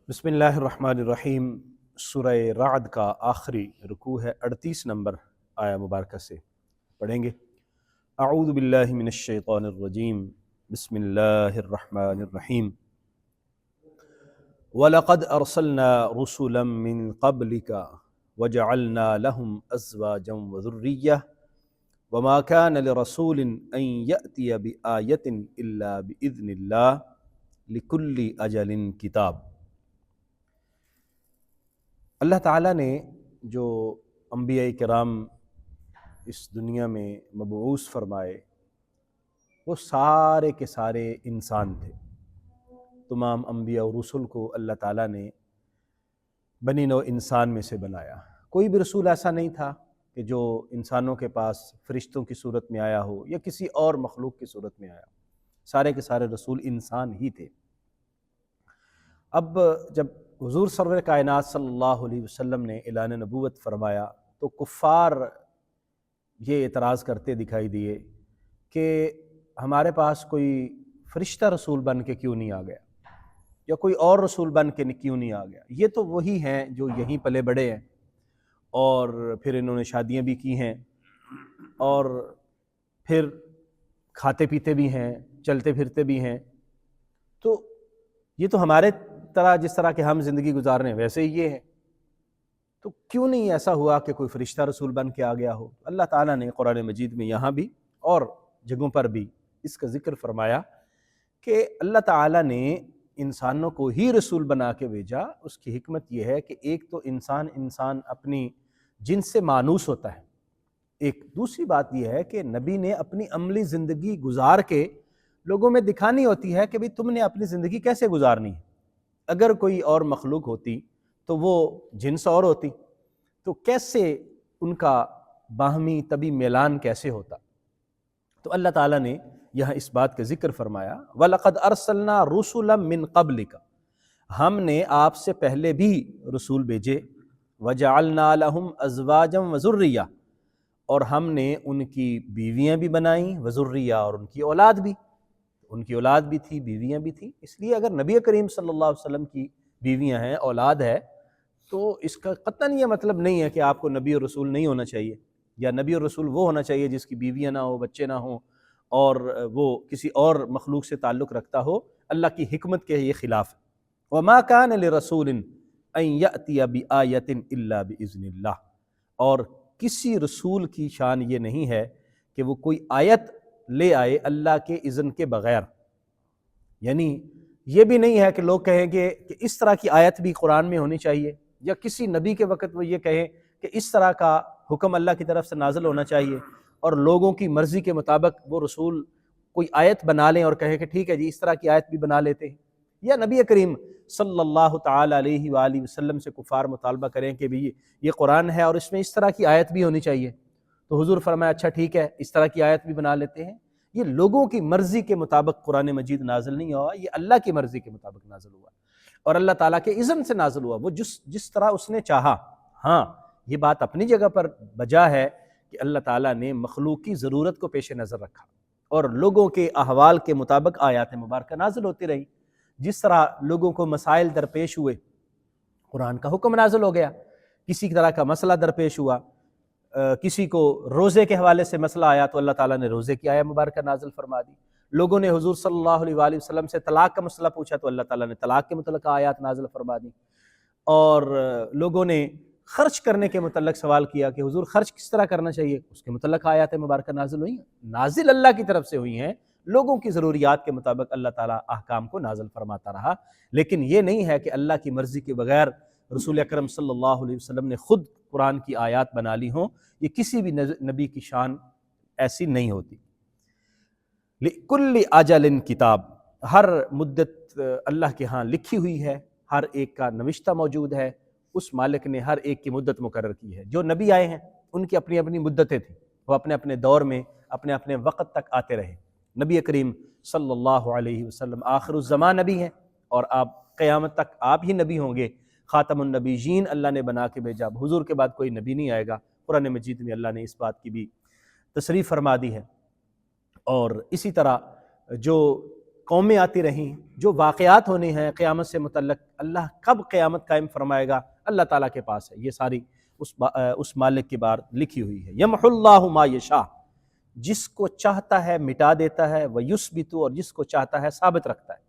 بسم اللہ الرحمن الرحیم۔ سورہ رعد کا آخری رکوع ہے، 38 نمبر آیہ مبارکہ سے پڑھیں گے۔ اعوذ باللہ من الشیطان الرجیم، بسم اللہ الرحمن الرحیم۔ وَلَقَدْ أَرْسَلْنَا رُسُلًا مِّن قَبْلِكَ وَجَعَلْنَا لَهُمْ أَزْوَاجًا وَذُرِّيَّةً وَمَا كَانَ لِرَسُولٍ أَن يَأْتِيَ بِآيَةٍ إِلَّا بِإِذْنِ اللَّهِ لِكُلِّ أَجَلٍ كِتَابٌ۔ اللہ تعالیٰ نے جو انبیاء کرام اس دنیا میں مبعوث فرمائے وہ سارے کے سارے انسان تھے۔ تمام انبیاء اور رسول کو اللہ تعالیٰ نے بنی نوع انسان میں سے بنایا۔ کوئی بھی رسول ایسا نہیں تھا کہ جو انسانوں کے پاس فرشتوں کی صورت میں آیا ہو یا کسی اور مخلوق کی صورت میں آیا ہو، سارے کے سارے رسول انسان ہی تھے۔ اب جب حضور سرور کائنات صلی اللہ علیہ وسلم نے اعلان نبوت فرمایا تو کفار یہ اعتراض کرتے دکھائی دیے کہ ہمارے پاس کوئی فرشتہ رسول بن کے کیوں نہیں آ گیا، یا کوئی اور رسول بن کے کیوں نہیں آ گیا۔ یہ تو وہی ہیں جو یہیں پلے بڑے ہیں اور پھر انہوں نے شادیاں بھی کی ہیں اور پھر کھاتے پیتے بھی ہیں، چلتے پھرتے بھی ہیں، تو یہ تو ہمارے طرح جس طرح کہ ہم زندگی گزار رہے ہیں ویسے ہی یہ ہے، تو کیوں نہیں ایسا ہوا کہ کوئی فرشتہ رسول بن کے آ گیا ہو۔ اللہ تعالیٰ نے قرآن مجید میں یہاں بھی اور جگہوں پر بھی اس کا ذکر فرمایا کہ اللہ تعالیٰ نے انسانوں کو ہی رسول بنا کے بھیجا۔ اس کی حکمت یہ ہے کہ ایک تو انسان اپنی جنس سے مانوس ہوتا ہے، ایک دوسری بات یہ ہے کہ نبی نے اپنی عملی زندگی گزار کے لوگوں میں دکھانی ہوتی ہے کہ بھئی تم نے اپنی زندگی کیسے گزارنی ہے۔ اگر کوئی اور مخلوق ہوتی تو وہ جنس اور ہوتی، تو کیسے ان کا باہمی طبی میلان کیسے ہوتا۔ تو اللہ تعالیٰ نے یہاں اس بات کا ذکر فرمایا، وَلَقَدْ أَرْسَلْنَا رُسُلًا مِّن قَبْلِكَ، ہم نے آپ سے پہلے بھی رسول بھیجے، وَجَعَلْنَا لَهُمْ أَزْوَاجًا وَذُرِّيَّةً، اور ہم نے ان کی بیویاں بھی بنائیں، وذریہ، اور ان کی اولاد بھی، ان کی اولاد بھی تھی، بیویاں بھی تھیں۔ اس لیے اگر نبی کریم صلی اللہ علیہ وسلم کی بیویاں ہیں، اولاد ہے، تو اس کا قطعاً یہ مطلب نہیں ہے کہ آپ کو نبی اور رسول نہیں ہونا چاہیے، یا نبی اور رسول وہ ہونا چاہیے جس کی بیویاں نہ ہو، بچے نہ ہوں، اور وہ کسی اور مخلوق سے تعلق رکھتا ہو۔ اللہ کی حکمت کے یہ خلاف ہے۔ وَمَا كَانَ لِرَسُولٍ أَن يَأْتِيَ بِآيَةٍ إِلَّا بِإِذْنِ اللَّهِ، اور کسی رسول کی شان یہ نہیں ہے کہ وہ کوئی آیت لے آئے اللہ کے اذن کے بغیر۔ یعنی یہ بھی نہیں ہے کہ لوگ کہیں گے کہ اس طرح کی آیت بھی قرآن میں ہونی چاہیے، یا کسی نبی کے وقت وہ یہ کہیں کہ اس طرح کا حکم اللہ کی طرف سے نازل ہونا چاہیے، اور لوگوں کی مرضی کے مطابق وہ رسول کوئی آیت بنا لیں اور کہیں کہ ٹھیک ہے جی اس طرح کی آیت بھی بنا لیتے ہیں، یا نبی کریم صلی اللہ تعالی علیہ وآلہ وسلم سے کفار مطالبہ کریں کہ بھی یہ قرآن ہے اور اس میں اس طرح کی آیت بھی ہونی چاہیے، تو حضور فرمایا اچھا ٹھیک ہے اس طرح کی آیت بھی بنا لیتے ہیں۔ یہ لوگوں کی مرضی کے مطابق قرآن مجید نازل نہیں ہوا، یہ اللہ کی مرضی کے مطابق نازل ہوا، اور اللہ تعالیٰ کے اذن سے نازل ہوا، وہ جس طرح اس نے چاہا۔ ہاں یہ بات اپنی جگہ پر بجا ہے کہ اللہ تعالیٰ نے مخلوق کی ضرورت کو پیش نظر رکھا اور لوگوں کے احوال کے مطابق آیات مبارکہ نازل ہوتی رہی۔ جس طرح لوگوں کو مسائل درپیش ہوئے، قرآن کا حکم نازل ہو گیا۔ کسی طرح کا مسئلہ درپیش ہوا، کسی کو روزے کے حوالے سے مسئلہ آیا تو اللہ تعالیٰ نے روزے کی آیت مبارکہ نازل فرما دی۔ لوگوں نے حضور صلی اللہ علیہ وآلہ وسلم سے طلاق کا مسئلہ پوچھا تو اللہ تعالیٰ نے طلاق کے متعلق آیات نازل فرما دی، اور لوگوں نے خرچ کرنے کے متعلق سوال کیا کہ حضور خرچ کس طرح کرنا چاہیے، اس کے متعلق آیات مبارکہ نازل ہوئی ہیں، نازل اللہ کی طرف سے ہوئی ہیں، لوگوں کی ضروریات کے مطابق اللہ تعالیٰ احکام کو نازل فرماتا رہا۔ لیکن یہ نہیں ہے کہ اللہ کی مرضی کے بغیر رسول اکرم صلی اللہ علیہ وسلم نے خود قرآن کی آیات بنا لی ہوں، یہ کسی بھی نبی کی شان ایسی نہیں ہوتی۔ لِكُلِّ أَجَلٍ کتاب، ہر مدت اللہ کے ہاں لکھی ہوئی ہے، ہر ایک کا نوشتہ موجود ہے، اس مالک نے ہر ایک کی مدت مقرر کی ہے۔ جو نبی آئے ہیں ان کی اپنی اپنی مدتیں تھیں، وہ اپنے اپنے دور میں اپنے اپنے وقت تک آتے رہے۔ نبی کریم صلی اللہ علیہ وسلم آخر الزمان نبی ہیں، اور آپ قیامت تک آپ ہی نبی ہوں گے، خاتم النبیین اللہ نے بنا کے بھیجا، حضور کے بعد کوئی نبی نہیں آئے گا۔ قرآن مجید میں اللہ نے اس بات کی بھی تصریح فرما دی ہے۔ اور اسی طرح جو قومیں آتی رہیں، جو واقعات ہونے ہیں قیامت سے متعلق، اللہ کب قیامت قائم فرمائے گا، اللہ تعالیٰ کے پاس ہے، یہ ساری اس مالک کی بات لکھی ہوئی ہے۔ یمحو اللہ ما یشاء، جس کو چاہتا ہے مٹا دیتا ہے، ویثبت، اور جس کو چاہتا ہے ثابت رکھتا ہے۔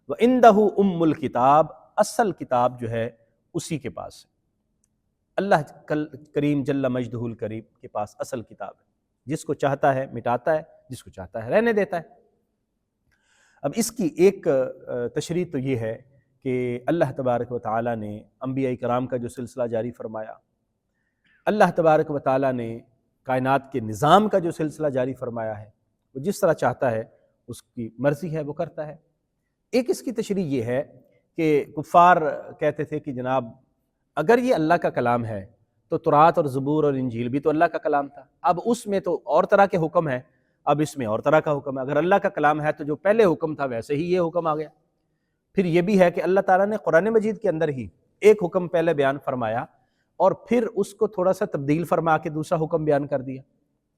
وَعِندَهُ ام الکتاب، اصل کتاب جو ہے اسی کے پاس ہے، اللہ کریم جل مجدہ الکریم کے پاس اصل کتاب ہے، جس کو چاہتا ہے مٹاتا ہے، جس کو چاہتا ہے رہنے دیتا ہے۔ اب اس کی ایک تشریح تو یہ ہے کہ اللہ تبارک و تعالیٰ نے انبیاء کرام کا جو سلسلہ جاری فرمایا، اللہ تبارک و تعالیٰ نے کائنات کے نظام کا جو سلسلہ جاری فرمایا ہے، وہ جس طرح چاہتا ہے، اس کی مرضی ہے، وہ کرتا ہے۔ ایک اس کی تشریح یہ ہے کہ کفار کہتے تھے کہ جناب اگر یہ اللہ کا کلام ہے تو تورات اور زبور اور انجیل بھی تو اللہ کا کلام تھا، اب اس میں تو اور طرح کے حکم ہیں، اب اس میں اور طرح کا حکم ہے، اگر اللہ کا کلام ہے تو جو پہلے حکم تھا ویسے ہی یہ حکم آ گیا۔ پھر یہ بھی ہے کہ اللہ تعالیٰ نے قرآن مجید کے اندر ہی ایک حکم پہلے بیان فرمایا اور پھر اس کو تھوڑا سا تبدیل فرما کے دوسرا حکم بیان کر دیا۔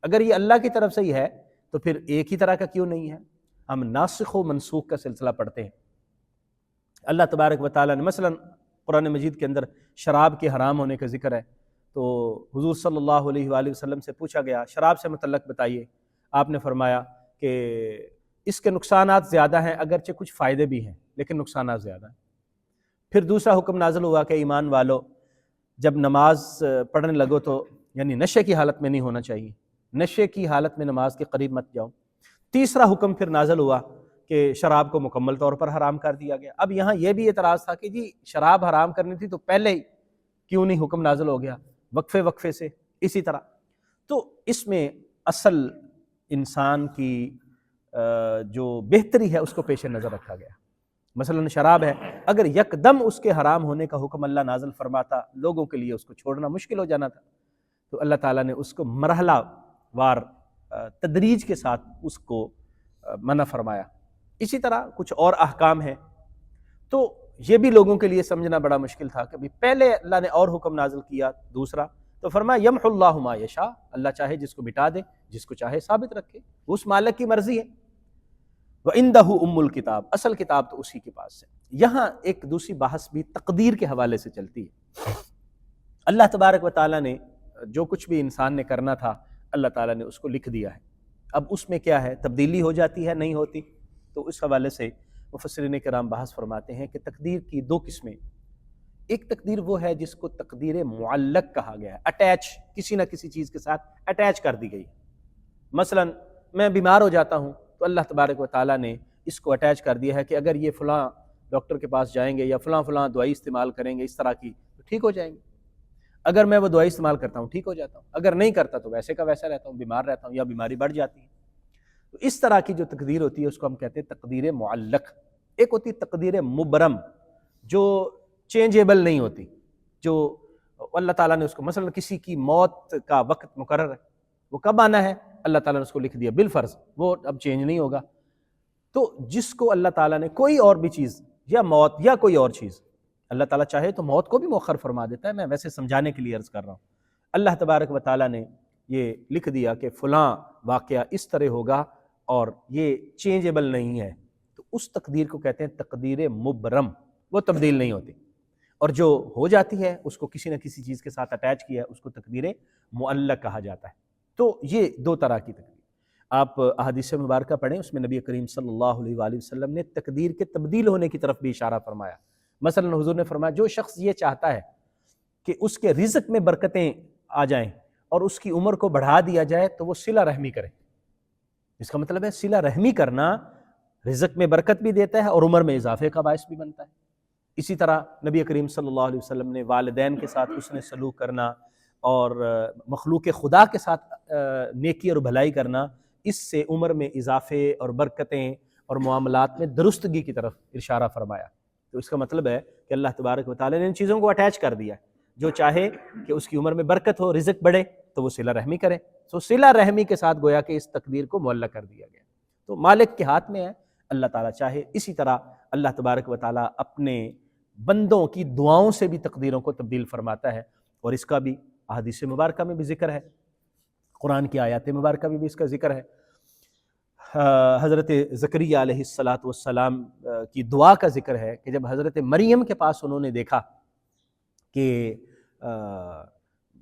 اگر یہ اللہ کی طرف سے ہی ہے تو پھر ایک ہی طرح کا کیوں نہیں ہے؟ ہم ناسخ و منسوخ کا سلسلہ پڑھتے ہیں۔ اللہ تبارک و تعالیٰ نے مثلا قرآن مجید کے اندر شراب کے حرام ہونے کا ذکر ہے، تو حضور صلی اللہ علیہ وآلہ وسلم سے پوچھا گیا شراب سے متعلق بتائیے، آپ نے فرمایا کہ اس کے نقصانات زیادہ ہیں، اگرچہ کچھ فائدے بھی ہیں لیکن نقصانات زیادہ ہیں۔ پھر دوسرا حکم نازل ہوا کہ ایمان والو جب نماز پڑھنے لگو تو یعنی نشے کی حالت میں نہیں ہونا چاہیے، نشے کی حالت میں نماز کے قریب مت جاؤ۔ تیسرا حکم پھر نازل ہوا کہ شراب کو مکمل طور پر حرام کر دیا گیا۔ اب یہاں یہ بھی اعتراض تھا کہ جی شراب حرام کرنی تھی تو پہلے ہی کیوں نہیں حکم نازل ہو گیا وقفے وقفے سے اسی طرح؟ تو اس میں اصل انسان کی جو بہتری ہے اس کو پیش نظر رکھا گیا۔ مثلا شراب ہے، اگر یکدم اس کے حرام ہونے کا حکم اللہ نازل فرماتا، لوگوں کے لیے اس کو چھوڑنا مشکل ہو جانا تھا، تو اللہ تعالیٰ نے اس کو مرحلہ وار تدریج کے ساتھ اس کو منع فرمایا۔ اسی طرح کچھ اور احکام ہیں، تو یہ بھی لوگوں کے لیے سمجھنا بڑا مشکل تھا کہ پہلے اللہ نے اور حکم نازل کیا دوسرا، تو فرمایا یمحو اللہ ما یشاء، اللہ چاہے جس کو مٹا دے، جس کو چاہے ثابت رکھے، اس مالک کی مرضی ہے۔ وَعِندَهُ ام الکتاب، اصل کتاب تو اسی کے پاس ہے۔ یہاں ایک دوسری بحث بھی تقدیر کے حوالے سے چلتی ہے۔ اللہ تبارک و تعالیٰ نے جو کچھ بھی انسان نے کرنا تھا اللہ تعالیٰ نے اس کو لکھ دیا ہے، اب اس میں کیا ہے تبدیلی ہو جاتی ہے نہیں ہوتی، تو اس حوالے سے مفسرین کرام بحث فرماتے ہیں کہ تقدیر کی دو قسمیں، ایک تقدیر وہ ہے جس کو تقدیر معلق کہا گیا ہے، اٹیچ، کسی نہ کسی چیز کے ساتھ اٹیچ کر دی گئی۔ مثلا میں بیمار ہو جاتا ہوں تو اللہ تبارک و تعالیٰ نے اس کو اٹیچ کر دیا ہے کہ اگر یہ فلاں ڈاکٹر کے پاس جائیں گے یا فلاں دوائی استعمال کریں گے اس طرح کی تو ٹھیک ہو جائیں گے، اگر میں وہ دوائی استعمال کرتا ہوں ٹھیک ہو جاتا ہوں، اگر نہیں کرتا تو ویسے کا ویسا رہتا ہوں، بیمار رہتا ہوں یا بیماری بڑھ جاتی ہے۔ تو اس طرح کی جو تقدیر ہوتی ہے اس کو ہم کہتے ہیں تقدیر معلق۔ ایک ہوتی تقدیر مبرم جو چینجیبل نہیں ہوتی، جو اللہ تعالیٰ نے اس کو مثلا کسی کی موت کا وقت مقرر ہے، وہ کب آنا ہے اللہ تعالیٰ نے اس کو لکھ دیا بالفرض، وہ اب چینج نہیں ہوگا۔ تو جس کو اللہ تعالیٰ نے کوئی اور بھی چیز یا موت یا کوئی اور چیز، اللہ تعالیٰ چاہے تو موت کو بھی مؤخر فرما دیتا ہے، میں ویسے سمجھانے کے لیے عرض کر رہا ہوں۔ اللہ تبارک و تعالیٰ نے یہ لکھ دیا کہ فلاں واقعہ اس طرح ہوگا اور یہ چینجیبل نہیں ہے، تو اس تقدیر کو کہتے ہیں تقدیر مبرم، وہ تبدیل نہیں ہوتی، اور جو ہو جاتی ہے اس کو کسی نہ کسی چیز کے ساتھ اٹیچ کیا ہے اس کو تقدیر معلق کہا جاتا ہے۔ تو یہ دو طرح کی تقدیر، آپ احادیث مبارکہ پڑھیں، اس میں نبی کریم صلی اللہ علیہ وآلہ وسلم نے تقدیر کے تبدیل ہونے کی طرف بھی اشارہ فرمایا۔ مثلا حضور نے فرمایا جو شخص یہ چاہتا ہے کہ اس کے رزق میں برکتیں آ جائیں اور اس کی عمر کو بڑھا دیا جائے تو وہ صلہ رحمی کرے۔ اس کا مطلب ہے صلہ رحمی کرنا رزق میں برکت بھی دیتا ہے اور عمر میں اضافے کا باعث بھی بنتا ہے۔ اسی طرح نبی کریم صلی اللہ علیہ وسلم نے والدین کے ساتھ حسن سلوک کرنا اور مخلوق خدا کے ساتھ نیکی اور بھلائی کرنا، اس سے عمر میں اضافے اور برکتیں اور معاملات میں درستگی کی طرف اشارہ فرمایا۔ تو اس کا مطلب ہے کہ اللہ تبارک و تعالیٰ نے ان چیزوں کو اٹیچ کر دیا ہے، جو چاہے کہ اس کی عمر میں برکت ہو، رزق بڑھے تو وہ صلہ رحمی کرے، تو صلہ رحمی کے ساتھ گویا کہ اس تقدیر کو معلق کر دیا گیا۔ تو مالک کے ہاتھ میں ہے، اللہ تعالیٰ چاہے۔ اسی طرح اللہ تبارک و تعالیٰ اپنے بندوں کی دعاؤں سے بھی تقدیروں کو تبدیل فرماتا ہے، اور اس کا بھی احادیث مبارکہ میں بھی ذکر ہے، قرآن کی آیات مبارکہ میں بھی اس کا ذکر ہے۔ حضرت زکریا علیہ السلام کی دعا کا ذکر ہے کہ جب حضرت مریم کے پاس انہوں نے دیکھا کہ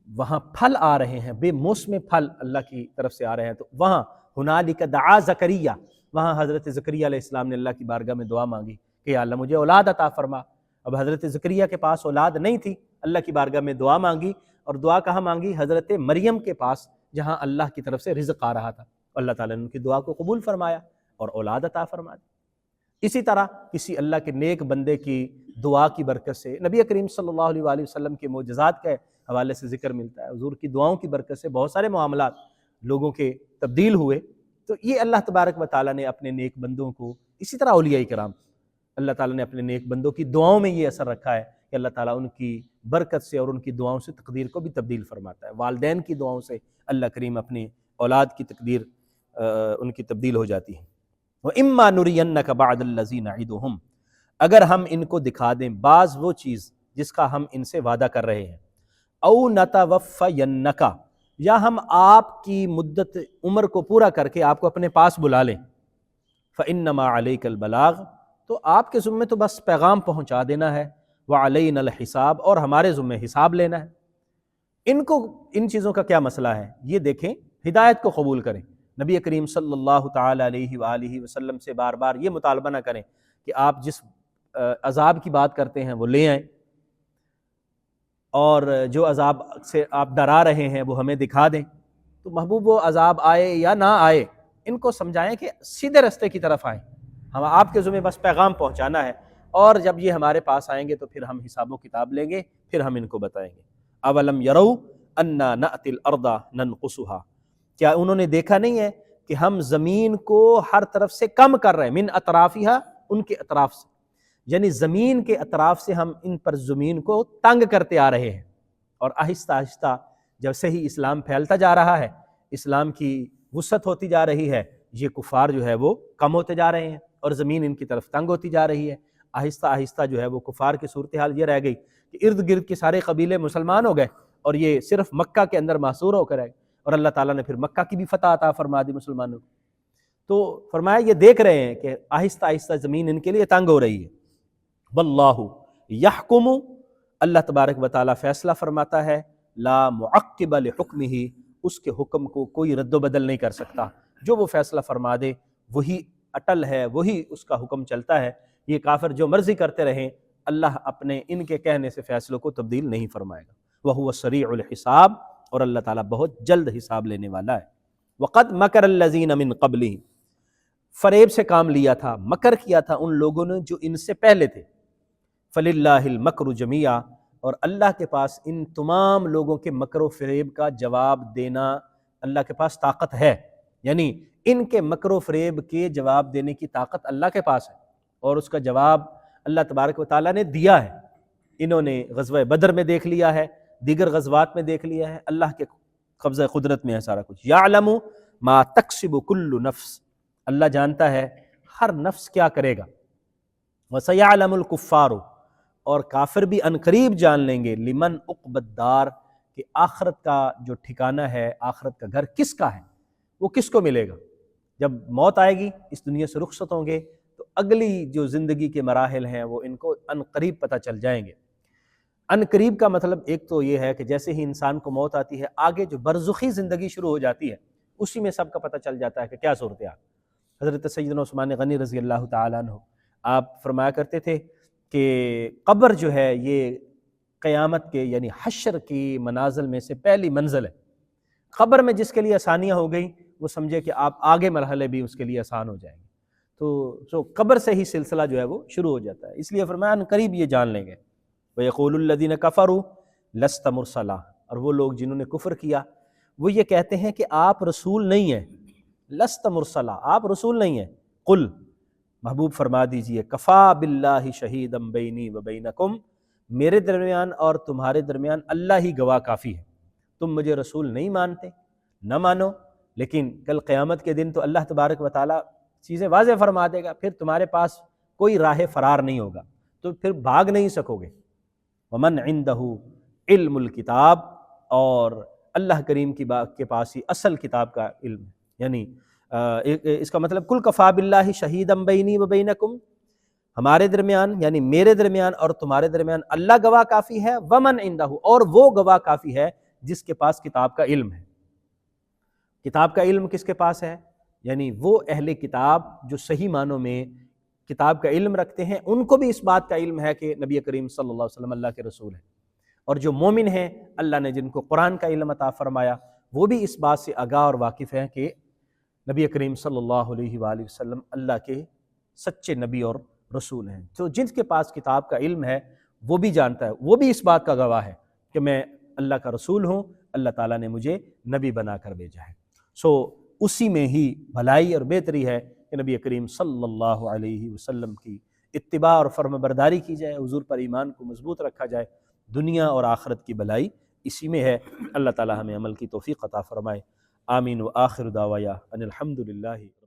وہاں پھل آ رہے ہیں، بے موسم پھل اللہ کی طرف سے آ رہے ہیں، تو وہاں ہنالک دعا زکریا، وہاں حضرت زکریا علیہ السلام نے اللہ کی بارگاہ میں دعا مانگی کہ یا اللہ مجھے اولاد عطا فرما۔ اب حضرت زکریا کے پاس اولاد نہیں تھی، اللہ کی بارگاہ میں دعا مانگی، اور دعا کہاں مانگی؟ حضرت مریم کے پاس، جہاں اللہ کی طرف سے رزق آ رہا تھا۔ اللہ تعالیٰ نے ان کی دعا کو قبول فرمایا اور اولاد عطا فرما دی۔ اسی طرح کسی اللہ کے نیک بندے کی دعا کی برکت سے نبی کریم صلی اللہ علیہ وآلہ وسلم کے معجزات کے حوالے سے ذکر ملتا ہے، حضور کی دعاؤں کی برکت سے بہت سارے معاملات لوگوں کے تبدیل ہوئے۔ تو یہ اللہ تبارک و تعالیٰ نے اپنے نیک بندوں کو، اسی طرح اولیاء کرام، اللہ تعالیٰ نے اپنے نیک بندوں کی دعاؤں میں یہ اثر رکھا ہے کہ اللہ تعالیٰ ان کی برکت سے اور ان کی دعاؤں سے تقدیر کو بھی تبدیل فرماتا ہے۔ والدین کی دعاؤں سے اللہ کریم اپنی اولاد کی تقدیر ان کی تبدیل ہو جاتی ہے۔ وَإِمَّا نُرِيَنَّكَ بَعْدَ الَّذِي نَعِدُهُمْ، اگر ہم ان کو دکھا دیں بعض وہ چیز جس کا ہم ان سے وعدہ کر رہے ہیں، او نَتَوَفَّيَنَّكَ، یا ہم آپ کی مدت عمر کو پورا کر کے آپ کو اپنے پاس بلا لیں، فَإِنَّمَا عَلَيْكَ الْبَلَاغُ، تو آپ کے ذمے تو بس پیغام پہنچا دینا ہے، وَعَلَيْنَا الْحِسَابُ، اور ہمارے ذمے حساب لینا ہے۔ ان کو ان چیزوں کا کیا مسئلہ ہے؟ یہ دیکھیں، ہدایت کو قبول کریں، نبی کریم صلی اللہ تعالیٰ علیہ وآلہ وسلم سے بار بار یہ مطالبہ نہ کریں کہ آپ جس عذاب کی بات کرتے ہیں وہ لے آئیں، اور جو عذاب سے آپ ڈرا رہے ہیں وہ ہمیں دکھا دیں۔ تو محبوب وہ عذاب آئے یا نہ آئے، ان کو سمجھائیں کہ سیدھے رستے کی طرف آئیں، ہم آپ کے ذمہ بس پیغام پہنچانا ہے، اور جب یہ ہمارے پاس آئیں گے تو پھر ہم حساب و کتاب لیں گے، پھر ہم ان کو بتائیں گے۔ اولم یروا انا نأتی الارض ننقصها، کیا انہوں نے دیکھا نہیں ہے کہ ہم زمین کو ہر طرف سے کم کر رہے ہیں، من اطرافها، ان کے اطراف سے، یعنی زمین کے اطراف سے ہم ان پر زمین کو تنگ کرتے آ رہے ہیں، اور آہستہ آہستہ جب سے ہی اسلام پھیلتا جا رہا ہے، اسلام کی وسعت ہوتی جا رہی ہے، یہ کفار جو ہے وہ کم ہوتے جا رہے ہیں اور زمین ان کی طرف تنگ ہوتی جا رہی ہے۔ آہستہ آہستہ جو ہے وہ کفار کی صورتحال یہ رہ گئی کہ ارد گرد کے سارے قبیلے مسلمان ہو گئے، اور یہ صرف مکہ کے اندر محصور ہو کر رہ گئے، اور اللہ تعالیٰ نے پھر مکہ کی بھی فتح عطا فرما دی مسلمانوں کو۔ تو فرمایا یہ دیکھ رہے ہیں کہ آہستہ آہستہ زمین ان کے لیے تنگ ہو رہی ہے۔ واللہ یحکم، اللہ تبارک و تعالیٰ فیصلہ فرماتا ہے، لا معقب لحکمہ، اس کے حکم کو کوئی رد و بدل نہیں کر سکتا، جو وہ فیصلہ فرما دے وہی اٹل ہے، وہی اس کا حکم چلتا ہے۔ یہ کافر جو مرضی کرتے رہیں، اللہ اپنے ان کے کہنے سے فیصلوں کو تبدیل نہیں فرمائے گا۔ وہو سریع الحساب، اور اللہ تعالیٰ بہت جلد حساب لینے والا ہے۔ وقد مکر الذین من قبلہم، فریب سے کام لیا تھا، مکر کیا تھا ان لوگوں نے جو ان سے پہلے تھے۔ فللہ المکر جمیعا، اور اللہ کے پاس ان تمام لوگوں کے مکر و فریب کا جواب دینا اللہ کے پاس طاقت ہے، یعنی ان کے مکر و فریب کے جواب دینے کی طاقت اللہ کے پاس ہے، اور اس کا جواب اللہ تبارک و تعالیٰ نے دیا ہے۔ انہوں نے غزوہ بدر میں دیکھ لیا ہے، دیگر غزوات میں دیکھ لیا ہے، اللہ کے قبضہ قدرت میں ہے سارا کچھ۔ یعلم ما تکسب کل نفس، اللہ جانتا ہے ہر نفس کیا کرے گا۔ وسیعلم الکفار، اور کافر بھی عنقریب جان لیں گے، لمن عقبی الدار، کہ آخرت کا جو ٹھکانہ ہے، آخرت کا گھر کس کا ہے، وہ کس کو ملے گا۔ جب موت آئے گی، اس دنیا سے رخصت ہوں گے، تو اگلی جو زندگی کے مراحل ہیں وہ ان کو عنقریب پتہ چل جائیں گے۔ عنقریب کا مطلب ایک تو یہ ہے کہ جیسے ہی انسان کو موت آتی ہے، آگے جو برزخی زندگی شروع ہو جاتی ہے، اسی میں سب کا پتہ چل جاتا ہے کہ کیا صورتحال۔ حضرت سیدنا عثمان غنی رضی اللہ تعالیٰ عنہ آپ فرمایا کرتے تھے کہ قبر جو ہے یہ قیامت کے یعنی حشر کی منازل میں سے پہلی منزل ہے۔ قبر میں جس کے لیے آسانیاں ہو گئیں، وہ سمجھے کہ آپ آگے مرحلے بھی اس کے لیے آسان ہو جائیں گے۔ تو قبر سے ہی سلسلہ جو ہے وہ شروع ہو جاتا ہے، اس لیے فرمایا ان قریب یہ جان لیں گے۔ وَيَقُولُ الَّذِينَ كَفَرُوا لَسْتَ مُرْسَلًا، اور وہ لوگ جنہوں نے کفر کیا وہ یہ کہتے ہیں کہ آپ رسول نہیں ہیں۔ لست مرسلا، آپ رسول نہیں ہیں۔ قل، محبوب فرما دیجئے، کفا باللہ شہیدم بینی و بینکم، میرے درمیان اور تمہارے درمیان اللہ ہی گواہ کافی ہے۔ تم مجھے رسول نہیں مانتے، نہ مانو، لیکن کل قیامت کے دن تو اللہ تبارک و تعالیٰ چیزیں واضح فرما دے گا، پھر تمہارے پاس کوئی راہ فرار نہیں ہوگا، تو پھر بھاگ نہیں سکوگے۔ ومن عندہ علم الکتاب، اور اللہ کریم کے پاس ہی اصل کتاب کا علم ہے، یعنی اس کا مطلب کل کفا باللہ شہیدم بینی و بینکم، ہمارے درمیان یعنی میرے درمیان اور تمہارے درمیان اللہ گواہ کافی ہے، ومن عندہ، اور وہ گواہ کافی ہے جس کے پاس کتاب کا علم ہے۔ کتاب کا علم کس کے پاس ہے؟ یعنی وہ اہل کتاب جو صحیح معنوں میں کتاب کا علم رکھتے ہیں، ان کو بھی اس بات کا علم ہے کہ نبی کریم صلی اللہ علیہ وسلم اللہ کے رسول ہیں، اور جو مومن ہیں اللہ نے جن کو قرآن کا علم عطا فرمایا وہ بھی اس بات سے آگاہ اور واقف ہیں کہ نبی کریم صلی اللہ علیہ وآلہ وسلم اللہ کے سچے نبی اور رسول ہیں۔ تو جن کے پاس کتاب کا علم ہے وہ بھی جانتا ہے، وہ بھی اس بات کا گواہ ہے کہ میں اللہ کا رسول ہوں، اللہ تعالیٰ نے مجھے نبی بنا کر بھیجا ہے۔ اسی میں ہی بھلائی اور بہتری ہے کہ نبی کریم صلی اللہ علیہ وسلم کی اتباع اور فرم برداری کی جائے، حضور پر ایمان کو مضبوط رکھا جائے، دنیا اور آخرت کی بھلائی اسی میں ہے۔ اللہ تعالیٰ ہمیں عمل کی توفیق عطا فرمائے۔ آمین و آخر دعوایا ان الحمد للہ۔